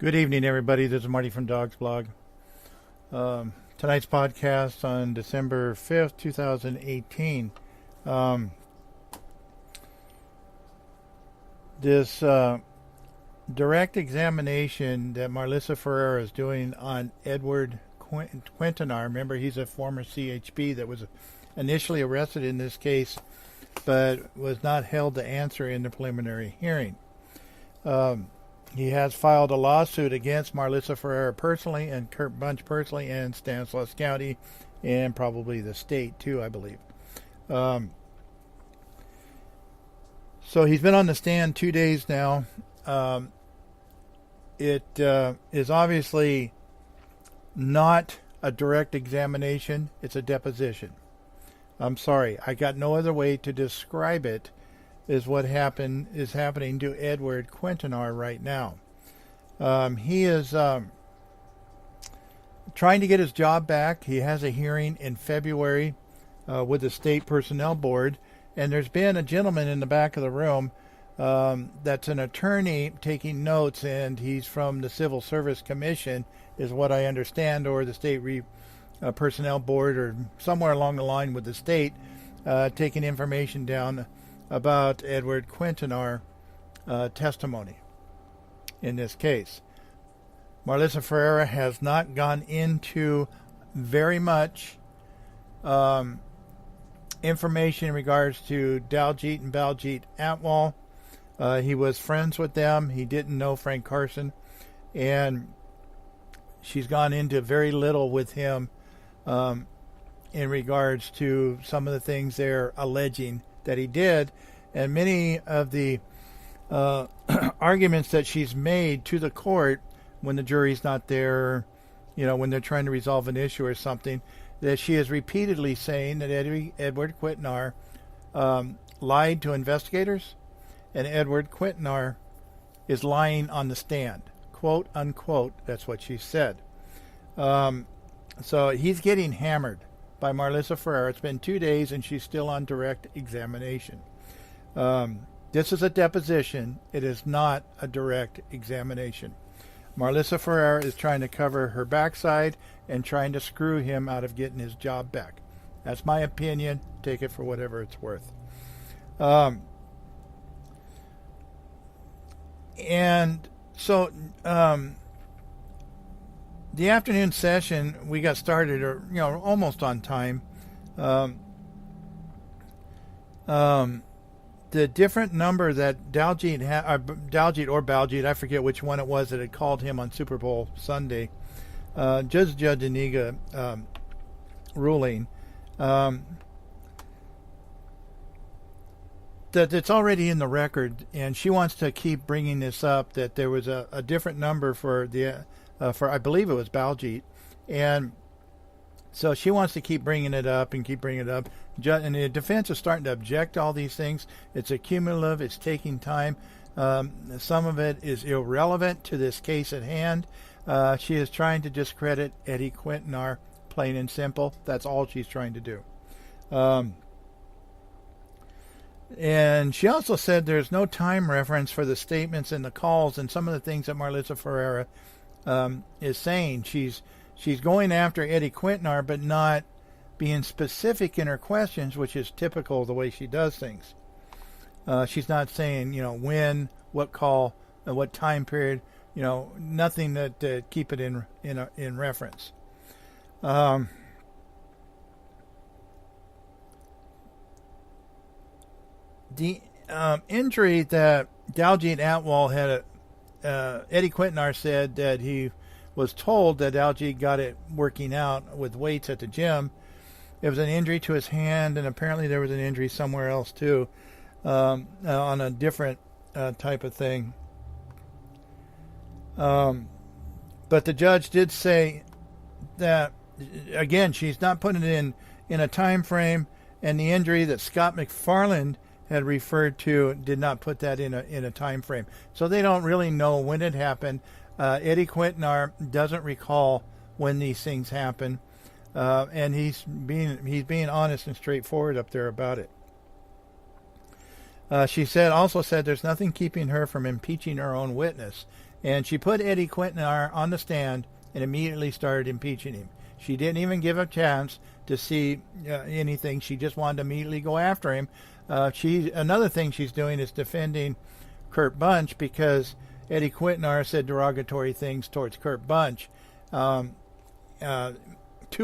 Good evening, everybody. This is Marty from Dawgs blog. Tonight's podcast on December 5th, 2018. This direct examination that Marlissa Ferreira is doing on Edward Quintanar. Remember, he's a former CHP that was initially arrested in this case, but was not held to answer in the preliminary hearing. He has filed a lawsuit against Marlissa Ferreira personally and Kurt Bunch personally and Stanislaus County and probably the state too, I believe. So he's been on the stand 2 days now. It is obviously not a direct examination. It's a deposition. I'm sorry. I got no other way to describe it. Is what is happening to Edward Quintanar right now. He is trying to get his job back. He has a hearing in February with the State Personnel Board, and there's been a gentleman in the back of the room that's an attorney taking notes, and he's from the Civil Service Commission, is what I understand, or the State Personnel Board, or somewhere along the line with the state, taking information down about Edward Quintanar testimony in this case. Marlissa Ferreira has not gone into very much information in regards to Daljeet and Baljeet Atwal. He was friends with them. He didn't know Frank Carson, and she's gone into very little with him in regards to some of the things they're alleging that he did, and many of the arguments that she's made to the court when the jury's not there, when they're trying to resolve an issue or something, that she is repeatedly saying that Edward Quintanar lied to investigators, and Edward Quintanar is lying on the stand, quote unquote. That's what she said. So he's getting hammered by Marlissa Ferreira. It's been 2 days and she's still on direct examination. This is a deposition. It is not a direct examination. Marlissa Ferreira is trying to cover her backside and trying to screw him out of getting his job back. That's my opinion. Take it for whatever it's worth. And so the afternoon session, we got started, almost on time. The different number that Daljeet or Baljeet, I forget which one it was, that had called him on Super Bowl Sunday, Judge Aniga ruling, that it's already in the record, and she wants to keep bringing this up, that there was a different number for I believe it was Baljeet, and so she wants to keep bringing it up, and the defense is starting to object to all these things. It's accumulative. It's taking time. Some of it is irrelevant to this case at hand. She is trying to discredit Eddie Quintanar, plain and simple. That's all she's trying to do. And she also said there's no time reference for the statements and the calls and some of the things that Marlissa Ferreira is saying. She's going after Eddie Quintanar, but not being specific in her questions, which is typical of the way she does things. She's not saying, when, what call, what time period, nothing that keep it in reference. The injury that Daljeet Atwal had, Eddie Quintanar said that he was told that Daljeet got it working out with weights at the gym. It was an injury to his hand, and apparently there was an injury somewhere else too, on a different type of thing. But the judge did say that, again, she's not putting it in a time frame, and the injury that Scott McFarland had referred to did not put that in a time frame. So they don't really know when it happened. Eddie Quintanar doesn't recall when these things happen, and he's being honest and straightforward up there about it. She also said there's nothing keeping her from impeaching her own witness, And she put Eddie Quintanar on the stand and immediately started impeaching him. She didn't even give a chance to see anything. She just wanted to immediately go after him. Another thing she's doing is defending Kurt Bunch, because Eddie Quintanar said derogatory things towards Kurt Bunch to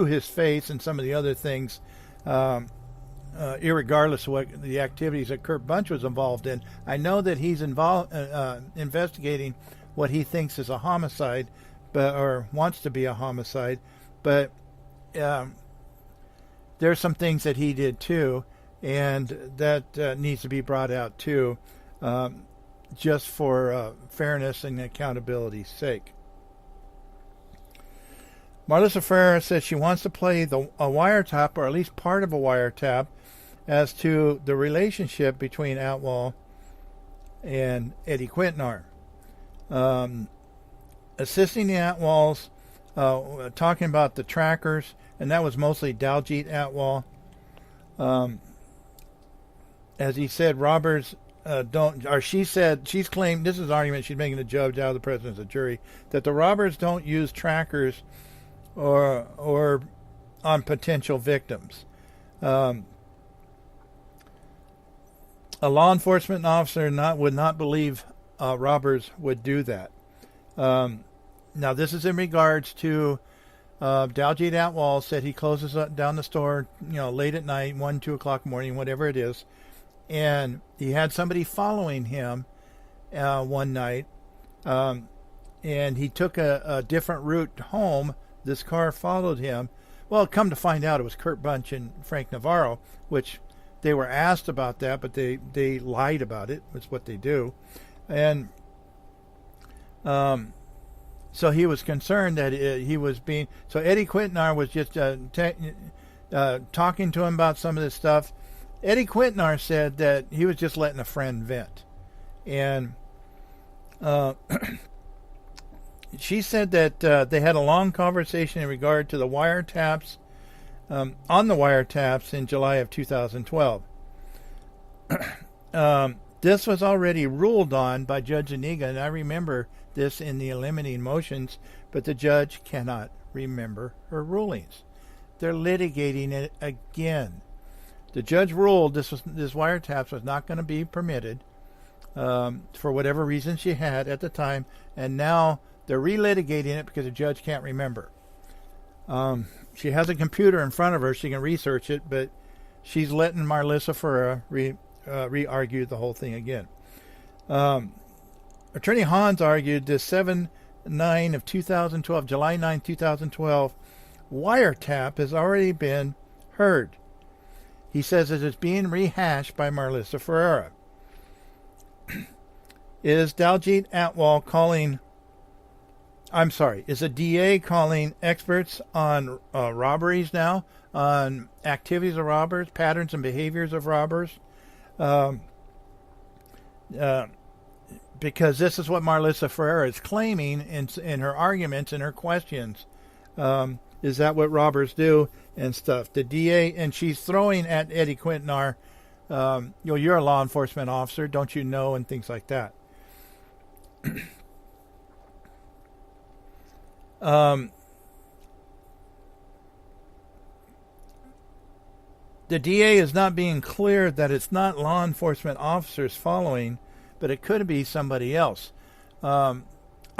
his face, and some of the other things, irregardless of what the activities that Kurt Bunch was involved in. I know that he's investigating what he thinks is a homicide, or wants to be a homicide, but there's some things that he did too, and that needs to be brought out too, just for fairness and accountability's sake. Marlissa Ferreira says she wants to play a wiretap, or at least part of a wiretap, as to the relationship between Atwell and Eddie Quintanar. Assisting the Atwells, talking about the trackers, and that was mostly Daljeet Atwell. As he said, robbers she's claimed, this is an argument she's making the judge out of the presence of the jury, that the robbers don't use trackers or on potential victims. A law enforcement officer would not believe robbers would do that. Now, this is in regards to Daljeet Atwell said he closes down the store, late at night, 1, 2 o'clock in the morning, whatever it is, and he had somebody following him one night, and he took a different route home. This car followed him. Well, come to find out, it was Kurt Bunch and Frank Navarro, which they were asked about that, but they lied about it. That's what they do. And so he was concerned that he was being... So Eddie Quintanar was just talking to him about some of this stuff. Eddie Quintanar said that he was just letting a friend vent. And she said that they had a long conversation in regard to the wiretaps, on the wiretaps in July of 2012. This was already ruled on by Judge Zuniga, and I remember this in the eliminating motions, but the judge cannot remember her rulings. They're litigating it again. The judge ruled this wiretaps was not going to be permitted for whatever reason she had at the time, and now they're relitigating it because the judge can't remember. She has a computer in front of her; she can research it, but she's letting Marlissa Ferreira re-argue the whole thing again. Attorney Hans argued this 7/9 of 2012, July 9, 2012, wiretap has already been heard. He says it is being rehashed by Marlissa Ferreira. Is Daljeet Atwell is a DA calling experts on robberies now, on activities of robbers, patterns and behaviors of robbers? Because this is what Marlissa Ferreira is claiming in her arguments and her questions. Is that what robbers do and stuff? The DA, and she's throwing at Eddie Quintanar, you're a law enforcement officer, don't you know, and things like that. The DA is not being clear that it's not law enforcement officers following, but it could be somebody else. I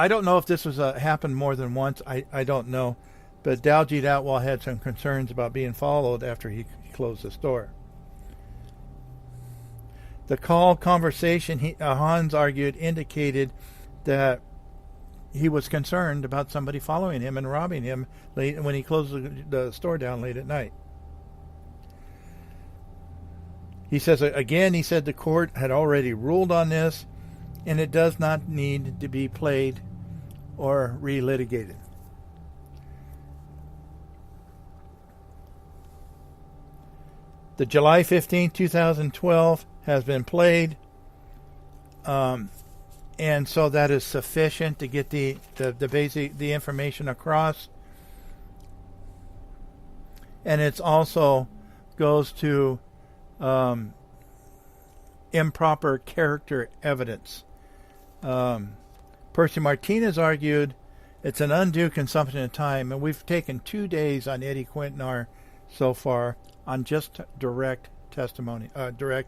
don't know if this was happened more than once. I don't know. But Daljeet Atwell had some concerns about being followed after he closed the store. The call conversation, Hans argued, indicated that he was concerned about somebody following him and robbing him late when he closed the store down late at night. He says, again, he said the court had already ruled on this, and it does not need to be played or relitigated. The July 15, 2012 has been played, and so that is sufficient to get the information across. And it's also goes to improper character evidence. Percy Martinez argued it's an undue consumption of time, and we've taken 2 days on Eddie Quintanar so far on just direct testimony, from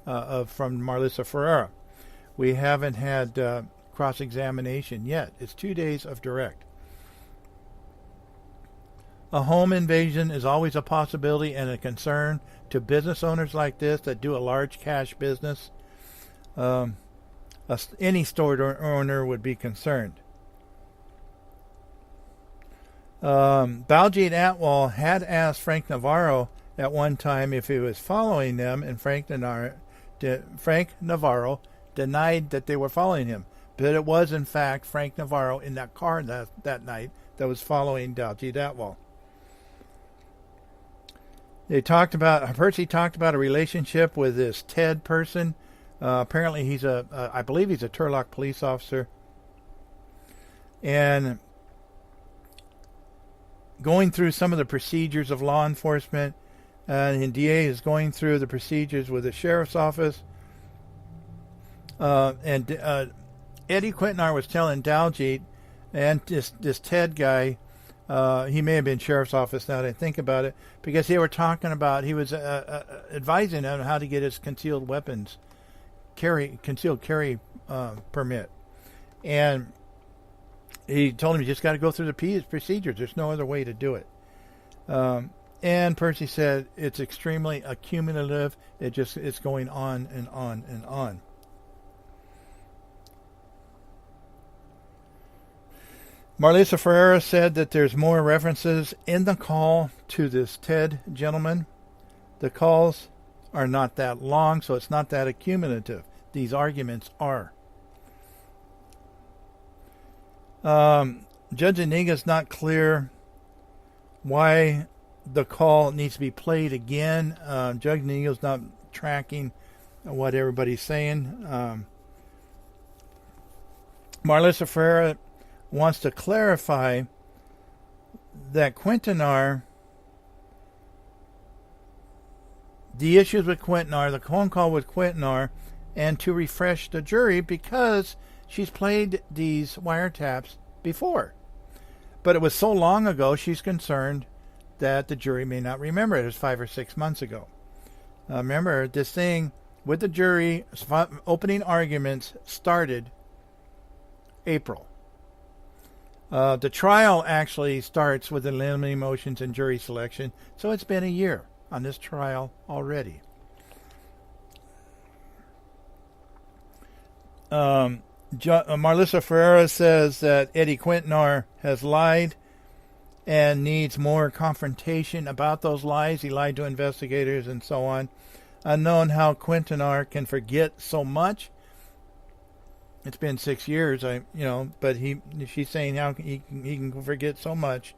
Marlissa Ferreira. We haven't had cross-examination yet. It's 2 days of direct. A home invasion is always a possibility and a concern to business owners like this that do a large cash business. Any store owner would be concerned. Baljeet Atwal had asked Frank Navarro at one time if he was following them, and Frank Navarro denied that they were following him. But it was, in fact, Frank Navarro in that car that night that was following Baljeet Atwal. Percy talked about a relationship with this Ted person. Apparently I believe he's a Turlock police officer. And going through some of the procedures of law enforcement, and DA is going through the procedures with the sheriff's office. And Eddie Quintanar was telling Daljeet and this Ted guy, he may have been sheriff's office now that I think about it, because they were talking about, he was advising him how to get his concealed carry permit. And he told him you just got to go through the procedures. There's no other way to do it. And Percy said it's extremely accumulative. It's going on and on and on. Marlisa Ferreira said that there's more references in the call to this Ted gentleman. The calls are not that long, so it's not that accumulative. These arguments are. Judge Iniga's not clear why the call needs to be played again. Judge Iniga's not tracking what everybody's saying. Marlisa Ferreira wants to clarify that Quintanar, the issues with Quintanar, the phone call with Quintanar, and to refresh the jury because she's played these wiretaps before. But it was so long ago, she's concerned that the jury may not remember it. It was 5 or 6 months ago. Remember, this thing with the jury, opening arguments started April. The trial actually starts with eliminating motions and jury selection, so it's been a year on this trial already. Marlisa Ferreira says that Eddie Quintanar has lied and needs more confrontation about those lies. He lied to investigators and so on. Unknown how Quintanar can forget so much. It's been 6 years, but she's saying how he can forget so much.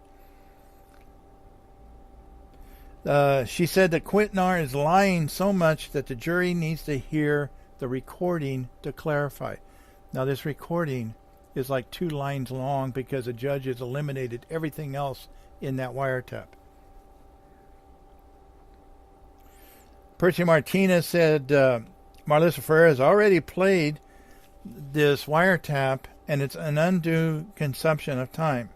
She said that Quintanar is lying so much that the jury needs to hear the recording to clarify. Now, this recording is like 2 lines long because the judge has eliminated everything else in that wiretap. Percy Martinez said Marlisa Ferreira has already played this wiretap, and it's an undue consumption of time.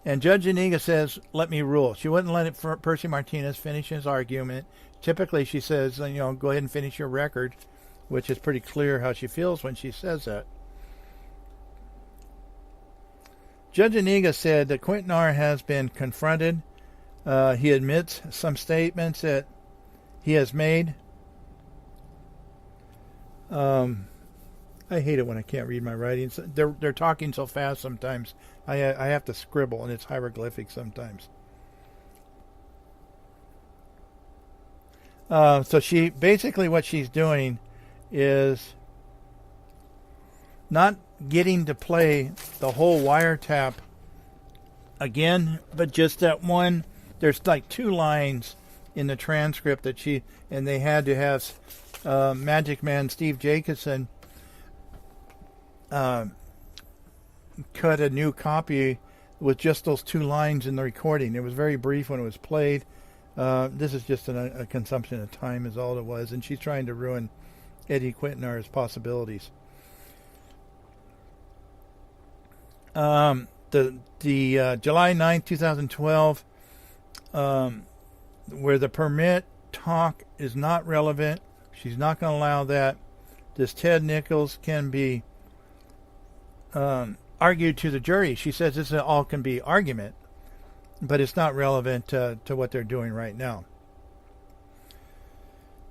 And Judge Iniga says, let me rule. She wouldn't let Percy Martinez finish his argument. Typically, she says, go ahead and finish your record, which is pretty clear how she feels when she says that. Judge Iniga said that Quintanar has been confronted. He admits some statements that he has made. I hate it when I can't read my writing. They're talking so fast sometimes. I have to scribble, and it's hieroglyphic sometimes. So she basically what she's doing is not getting to play the whole wiretap again, but just that one. There's like 2 lines in the transcript that they had to have Magic Man Steve Jacobson cut a new copy with just those 2 lines in the recording. It was very brief when it was played. This is just a consumption of time is all it was, and she's trying to ruin Eddie Quintanar's possibilities. The July 9th, 2012, where the permit talk is not relevant. She's not going to allow that. This Ted Nichols can be argued to the jury. She says this all can be argument, but it's not relevant to what they're doing right now.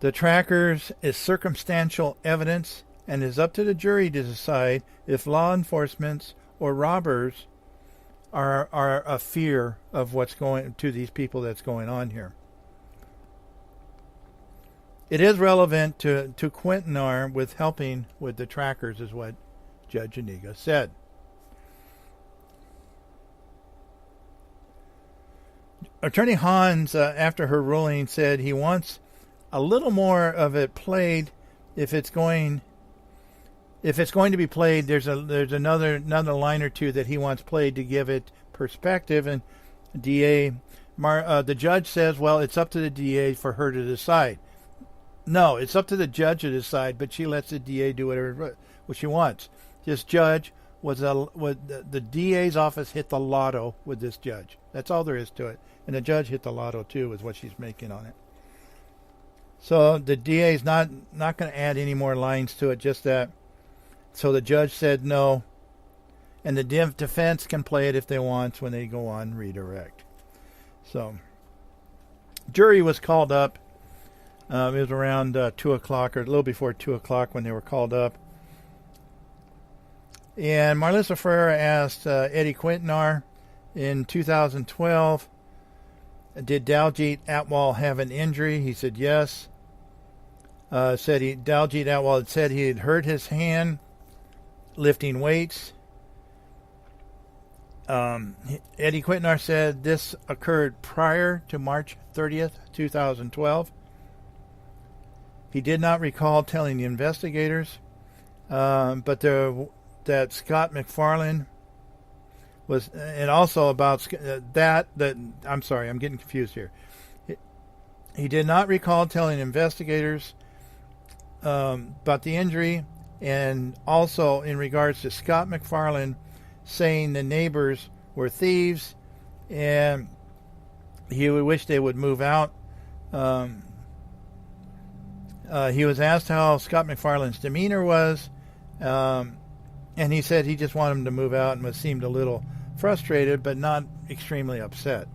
The trackers is circumstantial evidence and is up to the jury to decide if law enforcement or robbers are a fear of what's going to these people that's going on here. It is relevant to Quintanar with helping with the trackers, is what Judge Aniga said. Attorney Hans, after her ruling, said he wants a little more of it played. If it's going to be played, there's another line or two that he wants played to give it perspective. And the judge says, well, it's up to the DA for her to decide. No, it's up to the judge to decide, but she lets the DA do what she wants. This judge the DA's office hit the lotto with this judge. That's all there is to it. And the judge hit the lotto too, is what she's making on it. So the DA's not going to add any more lines to it, just that. So the judge said no, and the defense can play it if they want when they go on redirect. So jury was called up. It was around 2 o'clock or a little before 2 o'clock when they were called up. And Marlissa Ferreira asked Eddie Quintanar in 2012, did Daljeet Atwal have an injury? He said yes. Daljeet Atwal had said he had hurt his hand lifting weights. Eddie Quintanar said this occurred prior to March 30th, 2012. He did not recall telling the investigators, that Scott McFarland was, and also about I'm sorry, I'm getting confused here. He did not recall telling investigators about the injury, and also in regards to Scott McFarland saying the neighbors were thieves, and he would wish they would move out. He was asked how Scott McFarland's demeanor was, and he said he just wanted him to move out and seemed a little frustrated, but not extremely upset.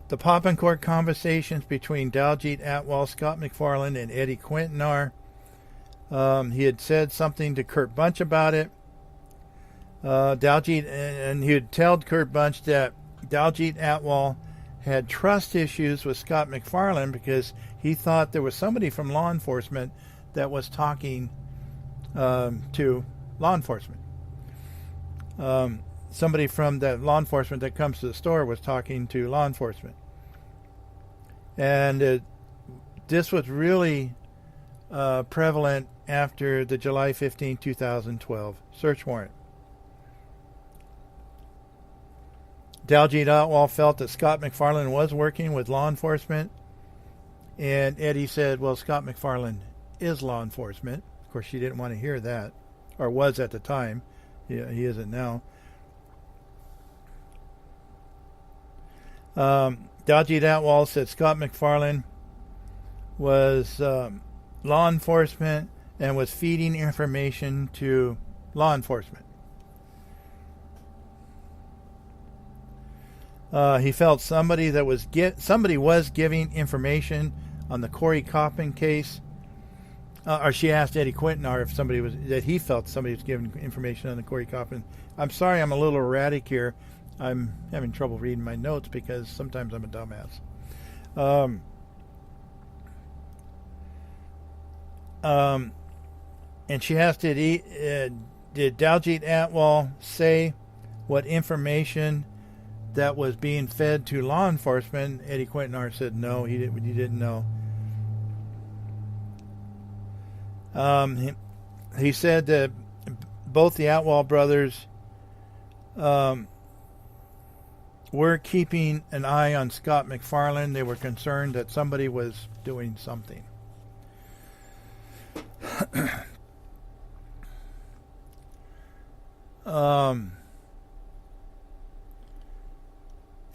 The Poppencourt conversations between Daljeet Atwal, Scott McFarland, and Eddie Quintanar. He had said something to Kurt Bunch about it. Daljeet, and he would tell Kurt Bunch that Daljeet Atwal had trust issues with Scott McFarland because he thought there was somebody from law enforcement that was talking to law enforcement. Somebody from the law enforcement that comes to the store was talking to law enforcement. And this was really prevalent after the July 15, 2012 search warrant. Daljeet Atwal felt that Scott McFarland was working with law enforcement, and Eddie said, well, Scott McFarland is law enforcement. Of course, she didn't want to hear that, or was at the time. He isn't now. Daljeet Atwal said Scott McFarland was law enforcement and was feeding information to law enforcement. He felt somebody was giving information on the Corey Coppin case, or she asked Eddie Quintanar if he felt somebody was giving information on the Corey Coppin. I'm sorry, I'm a little erratic here. I'm having trouble reading my notes because sometimes I'm a dumbass. And she asked, did Daljeet Atwal say what information that was being fed to law enforcement? Eddie Quintanar said no, he didn't know. He said that both the Atwal brothers were keeping an eye on Scott McFarland. They were concerned that somebody was doing something.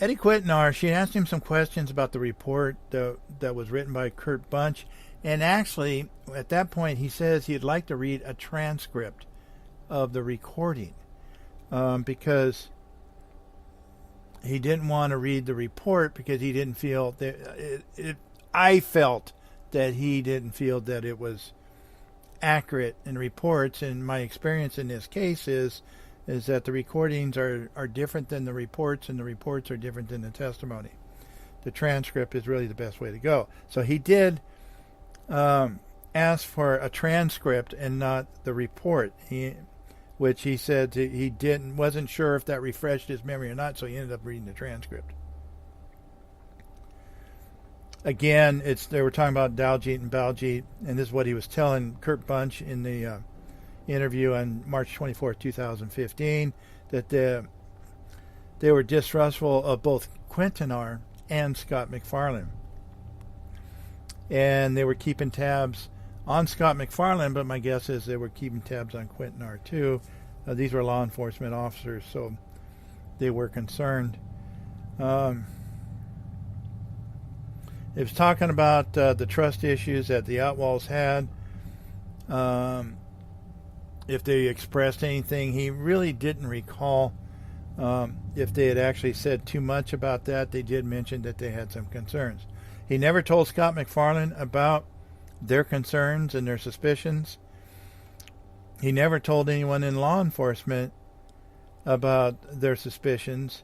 Eddie Quintanar, she asked him some questions about the report that was written by Kurt Bunch. And actually, at that point, he says he'd like to read a transcript of the recording because he didn't want to read the report because he didn't feel that I felt that he didn't feel that it was accurate in reports. And my experience in this case is that the recordings are different than the reports, and the reports are different than the testimony. The transcript is really the best way to go. So he did ask for a transcript and not the report, which he said he wasn't sure if that refreshed his memory or not, so he ended up reading the transcript. Again, they were talking about Daljeet and Baljeet, and this is what he was telling Kurt Bunch in the interview on March 24, 2015, that they were distrustful of both Quintanar and Scott McFarlane. And they were keeping tabs on Scott McFarlane, but my guess is they were keeping tabs on Quintanar too. These were law enforcement officers, so they were concerned. It was talking about the trust issues that the Outlaws had. If they expressed anything, he really didn't recall if they had actually said too much about that. They did mention that they had some concerns. He never told Scott McFarlane about their concerns and their suspicions. He never told anyone in law enforcement about their suspicions.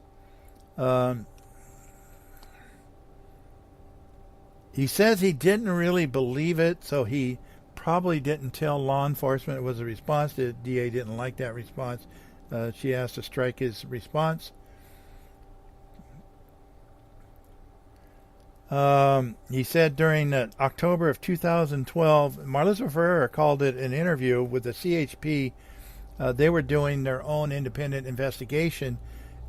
He says he didn't really believe it, so he probably didn't tell law enforcement it was a response. The DA didn't like that response. She asked to strike his response. He said during October of 2012, Marlissa Ferreira called it an interview with the CHP. They were doing their own independent investigation,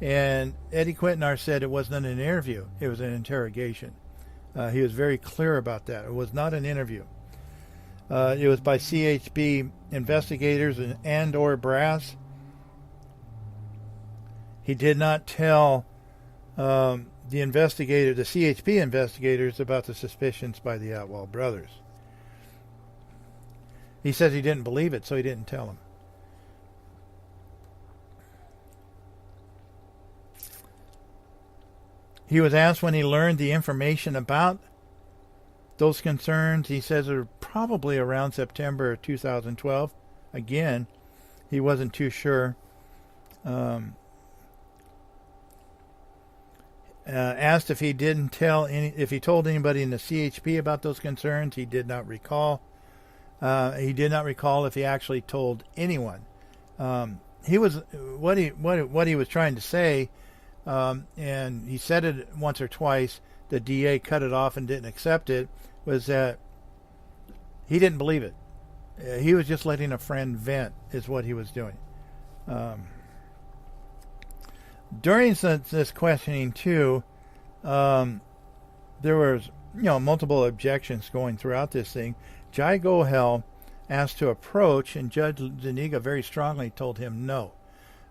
and Eddie Quintanar said it wasn't an interview. It was an interrogation. He was very clear about that. It was not an interview. It was by CHP investigators and or brass. He did not tell the CHP investigators about the suspicions by the Outlaw brothers. He says he didn't believe it, so he didn't tell them. He was asked when he learned the information about those concerns. He says it was probably around September of 2012. Again, he wasn't too sure. Asked if he told anybody in the CHP about those concerns. He did not recall. He did not recall if he actually told anyone. What he was trying to say, and he said it once or twice. The DA cut it off and didn't accept it. Was that he didn't believe it. He was just letting a friend vent, is what he was doing. During this questioning too, there was multiple objections going throughout this thing. Jai Gohel asked to approach, and Judge Zuniga very strongly told him no.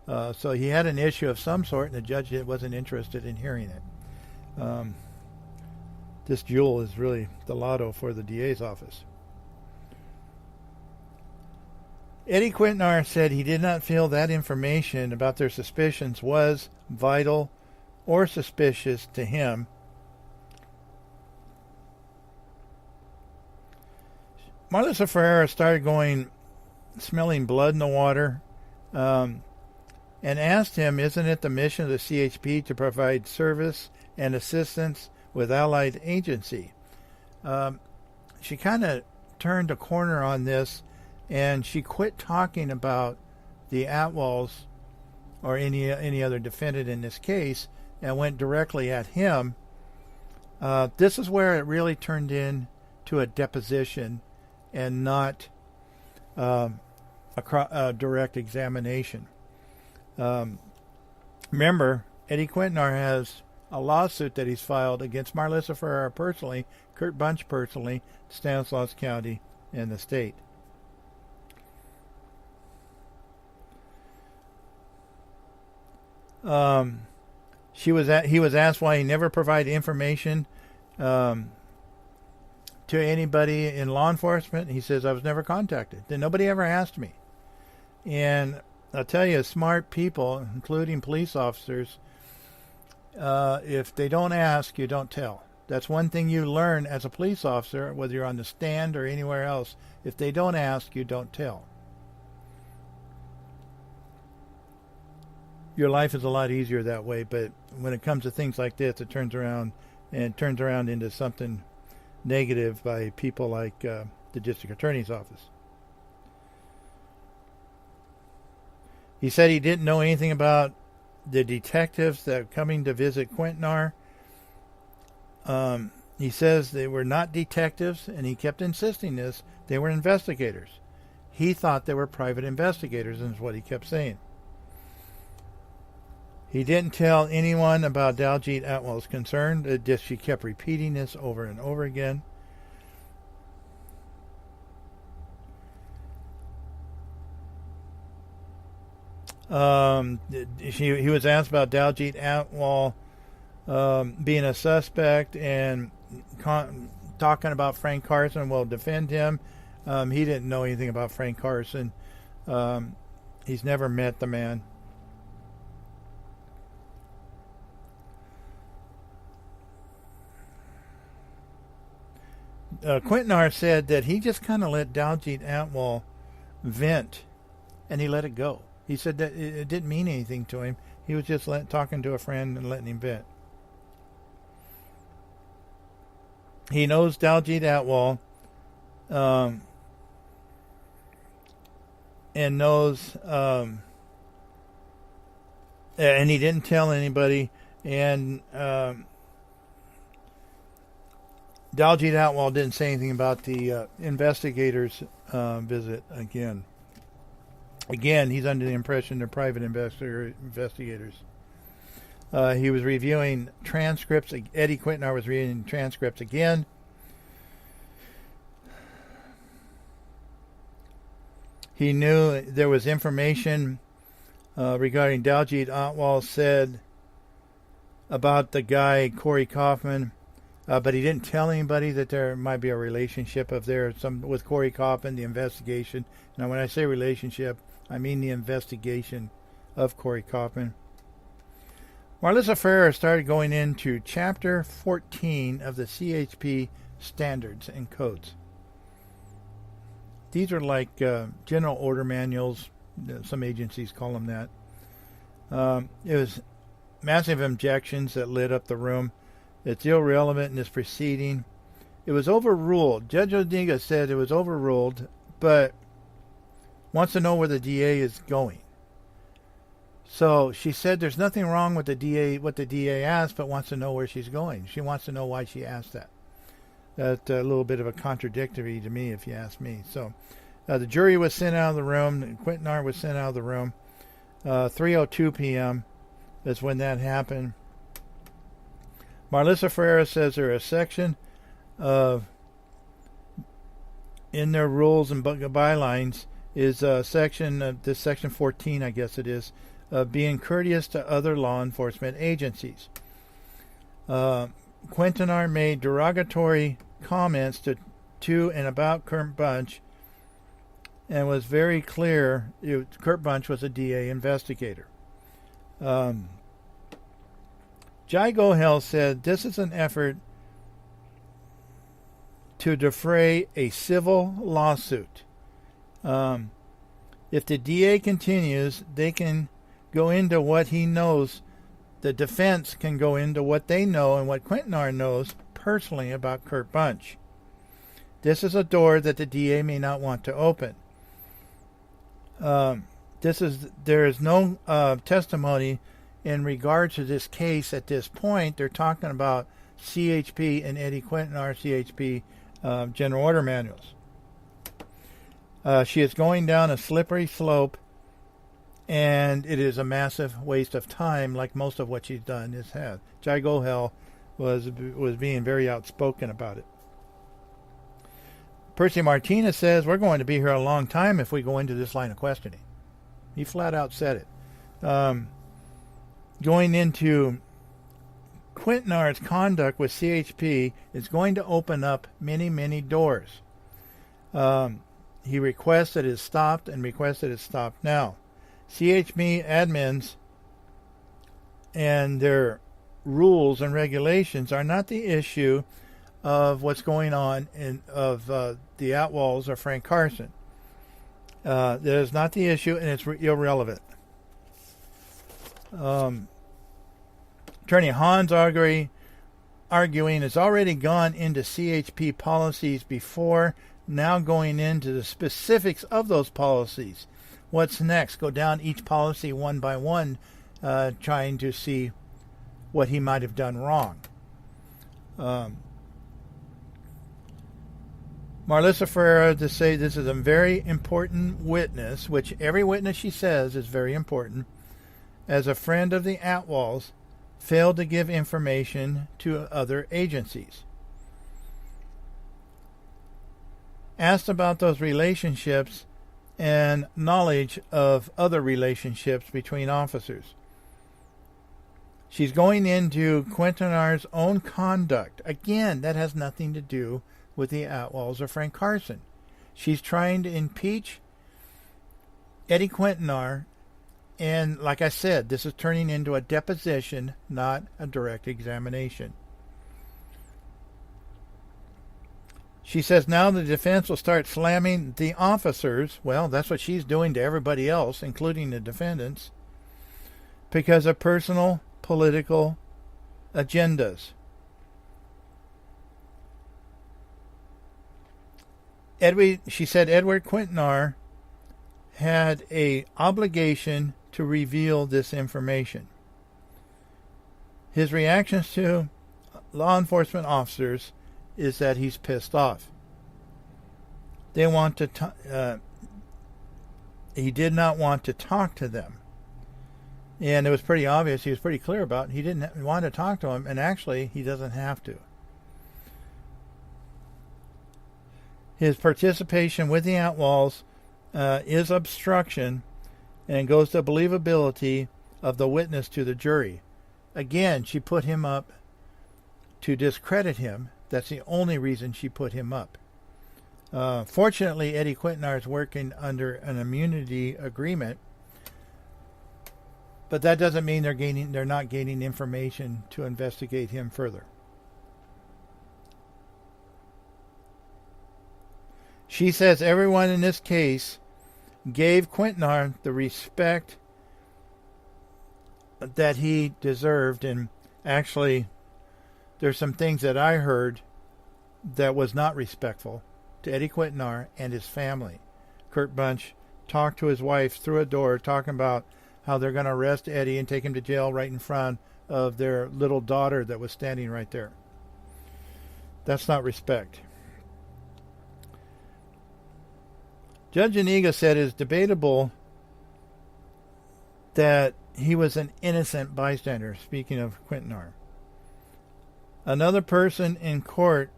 So he had an issue of some sort, and the judge wasn't interested in hearing it. This jewel is really the lotto for the DA's office. Eddie Quintanar said he did not feel that information about their suspicions was vital or suspicious to him. Marlissa Ferreira started smelling blood in the water, and asked him, isn't it the mission of the CHP to provide service and assistance with allied agency? She kind of turned a corner on this, and she quit talking about the Atwalls or any other defendant in this case, and went directly at him. This is where it really turned into a deposition and not a direct examination. Remember, Eddie Quintanar has a lawsuit that he's filed against Marlissa Ferreira personally, Kurt Bunch personally, Stanislaus County, and the state. He was asked why he never provided information to anybody in law enforcement. He says, I was never contacted. Then nobody ever asked me. And I'll tell you, smart people, including police officers, if they don't ask, you don't tell. That's one thing you learn as a police officer, whether you're on the stand or anywhere else. If they don't ask, you don't tell. Your life is a lot easier that way, but when it comes to things like this, it turns around into something negative by people like the district attorney's office. He said he didn't know anything about the detectives that were coming to visit Quintanar. He says they were not detectives, and he kept insisting this. They were investigators. He thought they were private investigators, and is what he kept saying. He didn't tell anyone about Daljeet Atwell's concern. She kept repeating this over and over again. He was asked about Daljeet Atwell being a suspect and talking about Frank Carson will defend him. He didn't know anything about Frank Carson. He's never met the man. Quintanar said that he just kind of let Daljeet Atwell vent, and he let it go. He said that it didn't mean anything to him. He was just talking to a friend and letting him vent. He knows Daljeet Atwell, and knows, and he didn't tell anybody. And Daljeet Atwell didn't say anything about the investigators' visit again. Again, he's under the impression they're private investigators. He was reviewing transcripts. Eddie Quintanar was reading transcripts again. He knew there was information regarding Daljeet Atwell said about the guy, Corey Kaufman, but he didn't tell anybody that there might be a relationship of theirs with Corey Kaufman, the investigation. Now, when I say relationship, I mean the investigation of Corey Kaufman. Marlissa Ferrer started going into Chapter 14 of the CHP Standards and Codes. These are like general order manuals. Some agencies call them that. It was massive objections that lit up the room. It's irrelevant in this proceeding. It was overruled. Judge Odiga said it was overruled, but wants to know where the DA is going. So she said there's nothing wrong with what the DA asked, but wants to know where she's going. She wants to know why she asked that. That's a little bit of a contradictory to me, if you ask me. So the jury was sent out of the room. Quintanar was sent out of the room. 3:02 p.m. is when that happened. Marlissa Ferreira says there is a section of, in their rules and bylines, is section 14, I guess it is, of being courteous to other law enforcement agencies. Quintanar made derogatory comments to and about Kurt Bunch, and was very clear Kurt Bunch was a DA investigator. Jai Gohel said this is an effort to defray a civil lawsuit. If the DA continues, they can go into what he knows. The defense can go into what they know and what Quintanar knows personally about Kurt Bunch. This is a door that the DA may not want to open. There is no testimony in regard to this case at this point. They're talking about CHP and Eddie Quintanar, CHP general order manuals. She is going down a slippery slope, and it is a massive waste of time, like most of what she's done has had. Jai Gohel was being very outspoken about it. Percy Martinez says, we're going to be here a long time if we go into this line of questioning. He flat out said it. going into Quintanar's conduct with CHP is going to open up many, many doors. He requests that it is stopped and requests that it stopped now. CHP admins and their rules and regulations are not the issue of what's going on of the Atwalls or Frank Carson. That is not the issue, and it's irrelevant. Attorney Hans arguing has already gone into CHP policies before, now going into the specifics of those policies. What's next? Go down each policy one by one, trying to see what he might have done wrong. Marlissa Ferreira to say this is a very important witness, which every witness she says is very important, as a friend of the Atwalls, failed to give information to other agencies. Asked about those relationships and knowledge of other relationships between officers. She's going into Quintanar's own conduct. Again, that has nothing to do with the Atwalls or Frank Carson. She's trying to impeach Eddie Quintanar, and like I said, this is turning into a deposition, not a direct examination. She says now the defense will start slamming the officers. Well, that's what she's doing to everybody else, including the defendants, because of personal political agendas. She said Edward Quintanar had an obligation to reveal this information. His reactions to law enforcement officers is that he's pissed off. They want to. He did not want to talk to them, and it was pretty obvious. He was pretty clear about it. He didn't want to talk to them, and actually, he doesn't have to. His participation with the Atwalls is obstruction and goes to believability of the witness to the jury. Again, she put him up to discredit him. That's the only reason she put him up. Fortunately, Eddie Quintanar is working under an immunity agreement, but that doesn't mean they're not gaining information to investigate him further. She says everyone in this case gave Quintanar the respect that he deserved, and actually there's some things that I heard that was not respectful to Eddie Quintanar and his family. Kurt Bunch talked to his wife through a door, talking about how they're going to arrest Eddie and take him to jail right in front of their little daughter that was standing right there. That's not respect. Judge Iniga said it is debatable that he was an innocent bystander, speaking of Quintanar. Another person in court,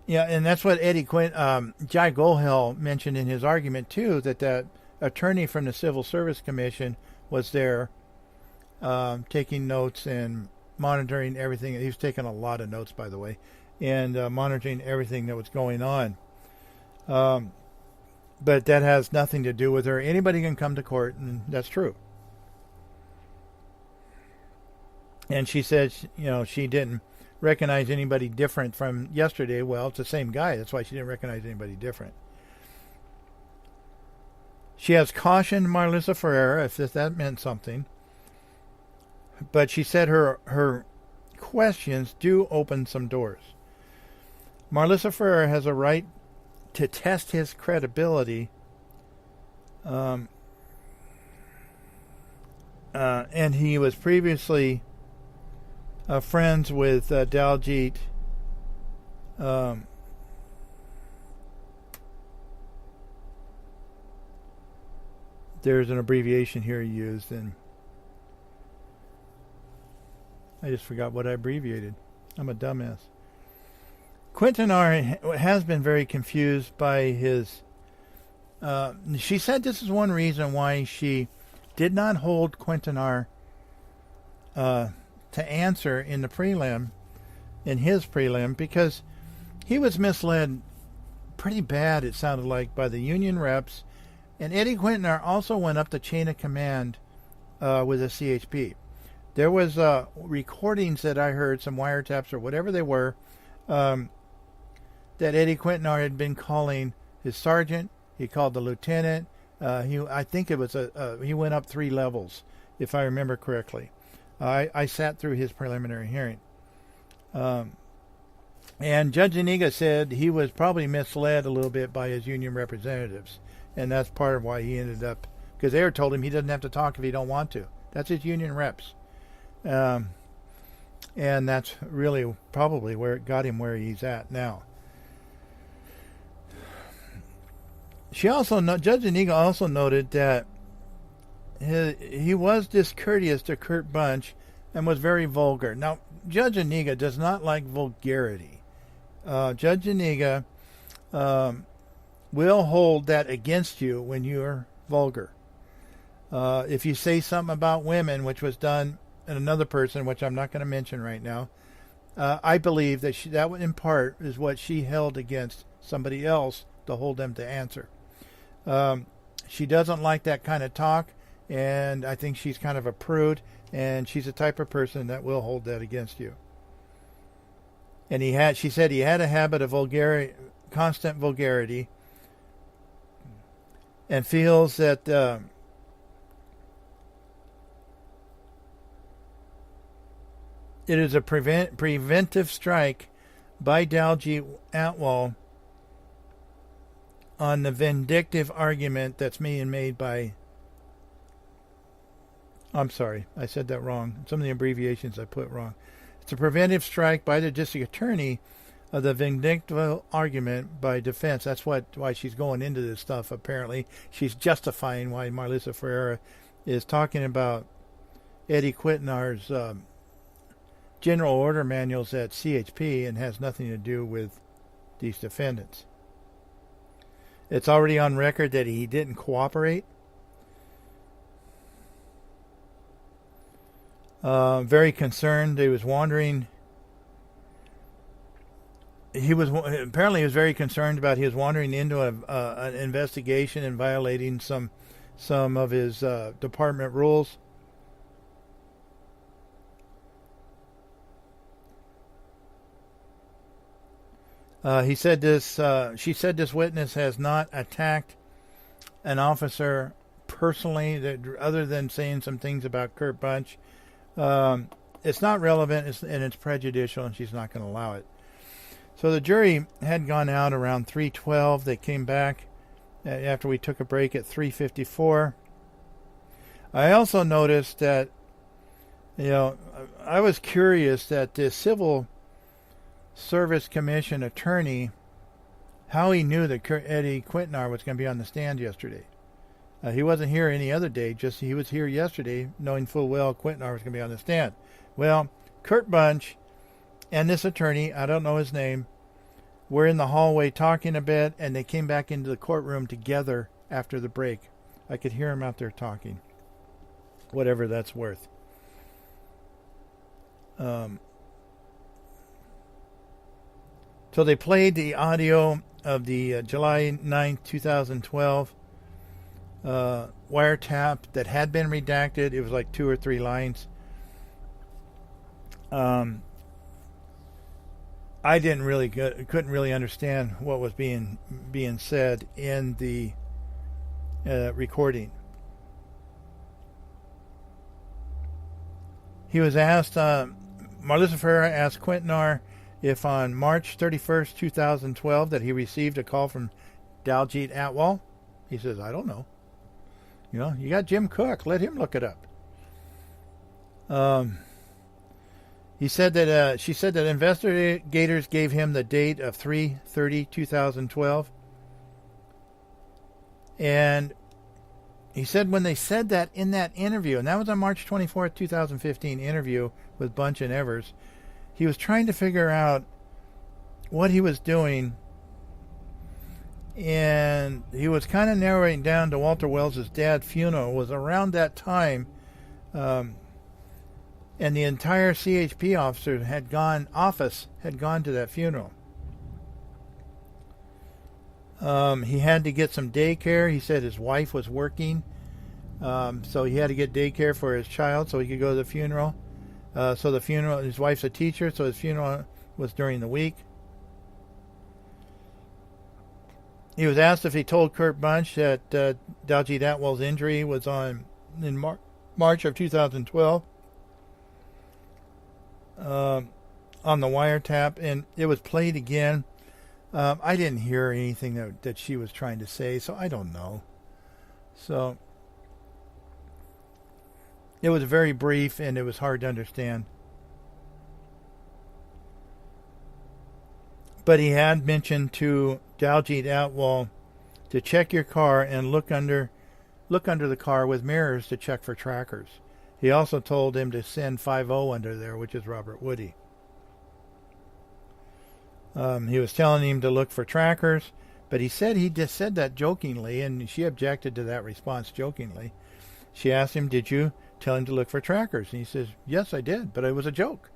yeah, and that's what Jai Golhel mentioned in his argument too, that attorney from the Civil Service Commission was there taking notes and monitoring everything. He was taking a lot of notes, by the way, and monitoring everything that was going on. But that has nothing to do with her. Anybody can come to court, and that's true. And she said, she didn't recognize anybody different from yesterday. Well, it's the same guy. That's why she didn't recognize anybody different. She has cautioned Marlissa Ferreira, if that meant something. But she said her questions do open some doors. Marlissa Ferreira has a right to test his credibility, and he was previously friends with Daljit. There's an abbreviation here he used, and I just forgot what I abbreviated. I'm a dumbass. Quintanar has been very confused by his... she said this is one reason why she did not hold Quintanar to answer in the prelim, in his prelim, because he was misled pretty bad, it sounded like, by the union reps. And Eddie Quintanar also went up the chain of command with the CHP. There was recordings that I heard, some wiretaps or whatever they were, that Eddie Quintanar had been calling his sergeant. He called the lieutenant. I think it was he went up 3 levels, if I remember correctly. I sat through his preliminary hearing. And Judge Iniga said he was probably misled a little bit by his union representatives. And that's part of why he ended up, because they were told him he doesn't have to talk if he don't want to. That's his union reps. And that's really probably where it got him where he's at now. Judge Iniga also noted that he was discourteous to Kurt Bunch and was very vulgar. Now, Judge Iniga does not like vulgarity. Judge Iniga will hold that against you when you're vulgar. If you say something about women, which was done in another person, which I'm not going to mention right now, I believe that that in part is what she held against somebody else to hold them to answer. She doesn't like that kind of talk, and I think she's kind of a prude, and she's the type of person that will hold that against you. And she said he had a habit of constant vulgarity, and feels that it is a preventive strike by Dawgs Atwell on the vindictive argument that's being made by... I'm sorry, I said that wrong. Some of the abbreviations I put wrong. It's a preventive strike by the district attorney of the vindictive argument by defense. That's why she's going into this stuff, apparently. She's justifying why Marlissa Ferreira is talking about Eddie Quintanar's general order manuals at CHP and has nothing to do with these defendants. It's already on record that he didn't cooperate. Very concerned. He was wandering. He was very concerned about his wandering into an investigation and violating some of his department rules. She said this witness has not attacked an officer personally, other than saying some things about Kurt Bunch. It's not relevant, and it's prejudicial, and she's not going to allow it. So the jury had gone out around 3:12. They came back after we took a break at 3:54. I also noticed that, I was curious that the Civil Service Commission attorney, how he knew that Eddie Quintanar was going to be on the stand yesterday. He wasn't here any other day, just he was here yesterday, knowing full well Quintanar was going to be on the stand. Well, Kurt Bunch and this attorney, I don't know his name, were in the hallway talking a bit, and they came back into the courtroom together after the break. I could hear them out there talking, whatever that's worth. So they played the audio of the July 9th, 2012 wiretap that had been redacted. It was like 2 or 3 lines. I couldn't really understand what was being said in the recording. He was asked, Marlissa Ferreira asked Quintanar if on March 31st, 2012, that he received a call from Dawgs Atwell. He says, I don't know. You got Jim Cook. Let him look it up. She said that investigators gave him the date of 3/30/2012. And he said when they said that in that interview, and that was on March 24th, 2015 interview with Bunch and Evers, he was trying to figure out what he was doing and he was kind of narrowing down to Walter Wells' dad's funeral. It was around that time, and the entire CHP office had gone to that funeral. He had to get some daycare. He said his wife was working, so he had to get daycare for his child so he could go to the funeral. So the funeral, his wife's a teacher, so his funeral was during the week. He was asked if he told Kurt Bunch that Dawgs Atwell's injury was in March of 2012 on the wiretap, and it was played again. I didn't hear anything that she was trying to say, so I don't know. So it was very brief, and it was hard to understand. But he had mentioned to Dawgs Atwell to check your car and look under the car with mirrors to check for trackers. He also told him to send 50 under there, which is Robert Woody. He was telling him to look for trackers, but he just said that jokingly, and she objected to that response jokingly. She asked him, "Did you tell him to look for trackers?" And he says, "Yes, I did, but it was a joke."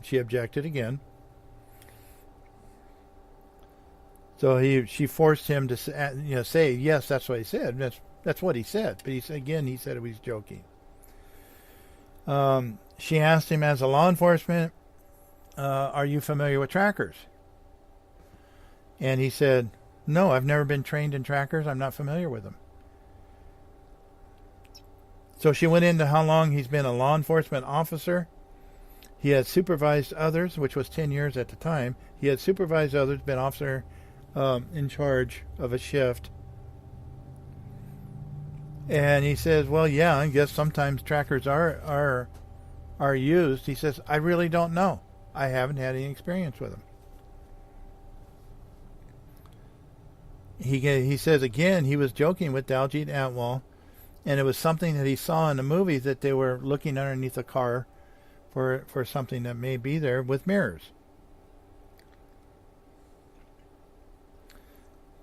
She objected again. So she forced him to say, "Yes, that's what he said." That's what he said. But he said it was joking. She asked him, as a law enforcement, "Are you familiar with trackers?" And he said, "No, I've never been trained in trackers. I'm not familiar with them." So she went into how long he's been a law enforcement officer. He had supervised others, which was 10 years at the time. He had supervised others, been officer in charge of a shift. And he says, "Well, yeah, I guess sometimes trackers are used." He says, "I really don't know. I haven't had any experience with them." He says again he was joking with Dawgs Atwell, and it was something that he saw in the movie that they were looking underneath a car for something that may be there with mirrors.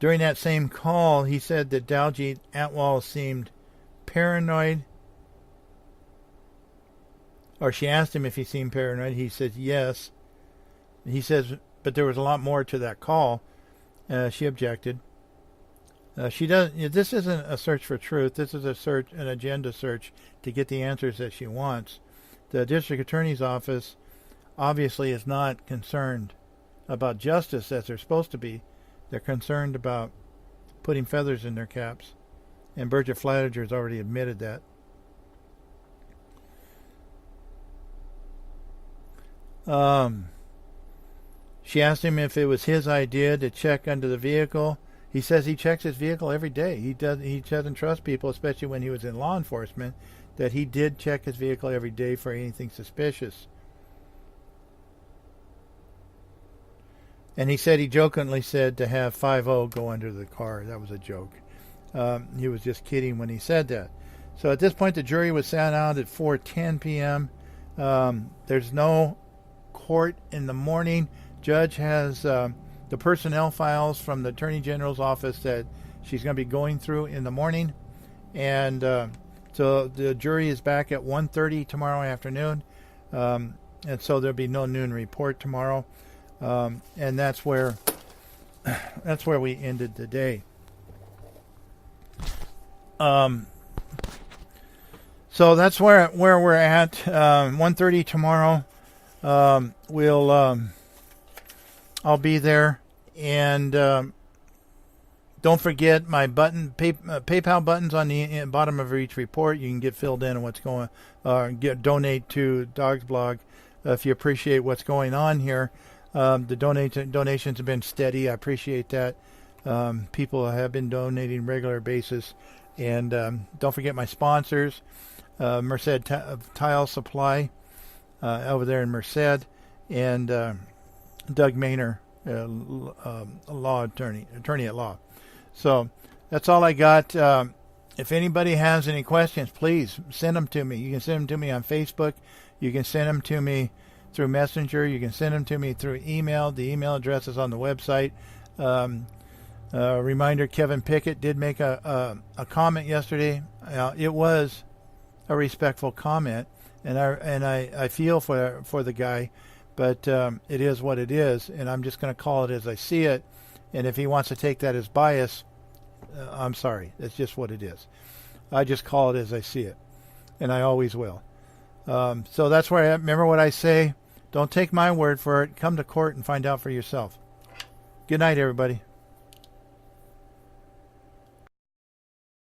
During that same call, he said that Dawgs Atwell seemed paranoid, or she asked him if he seemed paranoid. He said yes. He says, but there was a lot more to that call. She objected. This isn't a search for truth. This is an agenda search to get the answers that she wants. The district attorney's office obviously is not concerned about justice as they're supposed to be. They're concerned about putting feathers in their caps. And Bridget Flanagan's already admitted that. She asked him if it was his idea to check under the vehicle. He says he checks his vehicle every day. He doesn't trust people, especially when he was in law enforcement, that he did check his vehicle every day for anything suspicious. And he said he jokingly said to have 50 go under the car. That was a joke. He was just kidding when he said that. So at this point, the jury was sat out at 4:10 p.m. There's no court in the morning. Judge has the personnel files from the Attorney General's office that she's going to be going through in the morning. And so the jury is back at 1:30 tomorrow afternoon. And so there'll be no noon report tomorrow. And that's where we ended the day. So that's where we're at. 1:30 tomorrow. I'll be there, and don't forget my PayPal buttons on the bottom of each report. You can get filled in on what's going. Donate to Dawgs Blog if you appreciate what's going on here. The donations have been steady. I appreciate that. People have been donating regular basis. And don't forget my sponsors, Merced Tile Supply over there in Merced, and Doug Maynor, law attorney at law. So that's all I got. If anybody has any questions, please send them to me. You can send them to me on Facebook. You can send them to me through Messenger. You can send them to me through email. The email address is on the website. Reminder: Kevin Pickett did make a comment yesterday. It was a respectful comment, and I feel for the guy, but it is what it is, and I'm just going to call it as I see it. And if he wants to take that as bias, I'm sorry. That's just what it is. I just call it as I see it, and I always will. So that's where I am. Remember what I say. Don't take my word for it. Come to court and find out for yourself. Good night, everybody.